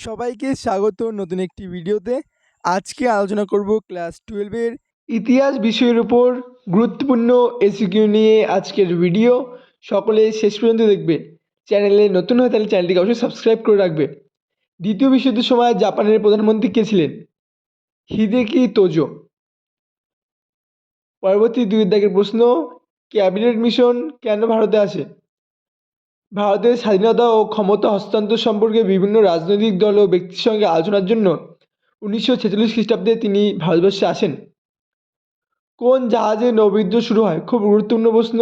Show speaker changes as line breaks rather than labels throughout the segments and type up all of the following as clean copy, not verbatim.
সবাইকে স্বাগত নতুন একটি ভিডিওতে। আজকে আলোচনা করব ক্লাস 12 এর ইতিহাস বিষয়ের উপর গুরুত্বপূর্ণ এসিকিউ নিয়ে আজকের ভিডিও। সকলে শেষ পর্যন্ত দেখবে। চ্যানেলে নতুন হয়ে তাহলে চ্যানেলটিকে অবশ্যই সাবস্ক্রাইব করে রাখবে। দ্বিতীয় বিশ্বযুদ্ধের সময় জাপানের প্রধানমন্ত্রী কে ছিলেন? হিদেকি তোজো। পরবর্তী 2 দাগের প্রশ্ন, ক্যাবিনেট মিশন কেন ভারতে আসে? ভারতের স্বাধীনতা ও ক্ষমতা হস্তান্তর সম্পর্কে বিভিন্ন রাজনৈতিক দল ও ব্যক্তির সঙ্গে আলোচনার জন্য 1946 খ্রিস্টাব্দে তিনি ভারতবর্ষে আসেন। কোন জাহাজে নৌবিদ্রোহ শুরু হয়? খুব গুরুত্বপূর্ণ প্রশ্ন।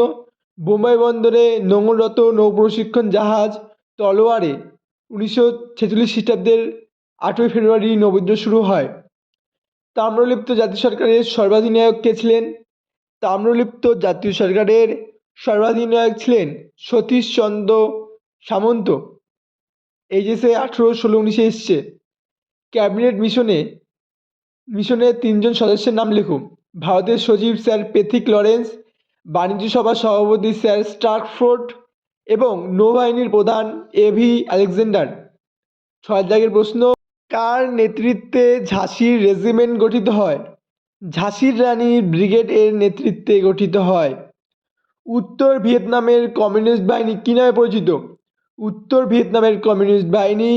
বোম্বাই বন্দরে নোঙররত নৌ প্রশিক্ষণ জাহাজ তলোয়ারে 1946 খ্রিস্টাব্দের 8ই ফেব্রুয়ারি নৌবিদ্রোহ শুরু হয়। তাম্রলিপ্ত জাতীয় সরকারের সর্বাধিনায়ক কে ছিলেন? তাম্রলিপ্ত জাতীয় সরকারের সর্বাধিনায়ক ছিলেন সতীশচন্দ্র সামন্ত। এইচএসে 18, 16, 19 এসছে। ক্যাবিনেট মিশনের 3 জন সদস্যের নাম লিখুন। ভারতের সচিব স্যার প্যাথিক লরেন্স, বাণিজ্য সভার সভাপতি স্যার স্টার্কফোর্ড এবং নৌবাহিনীর প্রধান এভি আলেকজান্ডার। 6 দাগের প্রশ্ন, কার নেতৃত্বে ঝাঁসির রেজিমেন্ট গঠিত হয়? ঝাঁসির রানী ব্রিগেড এর নেতৃত্বে গঠিত হয়। উত্তর ভিয়েতনামের কমিউনিস্ট বাহিনী কী নামে পরিচিত? উত্তর ভিয়েতনামের কমিউনিস্ট বাহিনী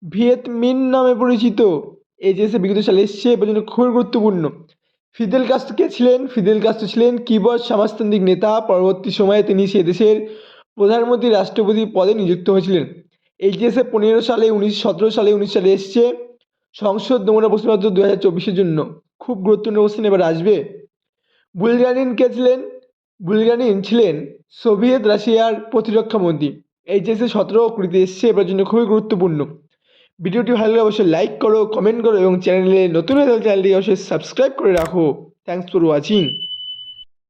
ভিয়েত মিন নামে পরিচিত। এইচএসে বিগত সালে এসছে, পর্যন্ত খুবই গুরুত্বপূর্ণ। ফিদেল কাস্ত্রো কে ছিলেন? ফিদেল কাস্ত্রো ছিলেন কিউবার সমাজতান্ত্রিক নেতা। পরবর্তী সময়ে তিনি সে দেশের প্রধানমন্ত্রী রাষ্ট্রপতি পদে নিযুক্ত হয়েছিলেন। এইচএসে 15 সালে 17 সালে 19 সালে এসছে। সংসদ নমুনা প্রশ্নপত্র 2024-এর জন্য খুব গুরুত্বপূর্ণ কোশ্চেন এবার আসবে। বুলগারিন কে ছিলেন? বুলগারিন ছিলেন সোভিয়েত রাশিয়ার প্রতিরক্ষা মন্ত্রী। এইচএসে 17 ও 20-তে এসছে, এবার জন্য খুবই গুরুত্বপূর্ণ। ভিডিওটি ভালো লাগলে অবশ্যই লাইক করো, কমেন্ট করো এবং চ্যানেলে নতুন হয়ে থাকলে চ্যানেলটি অবশ্যই সাবস্ক্রাইব করে রাখো। Thanks for watching.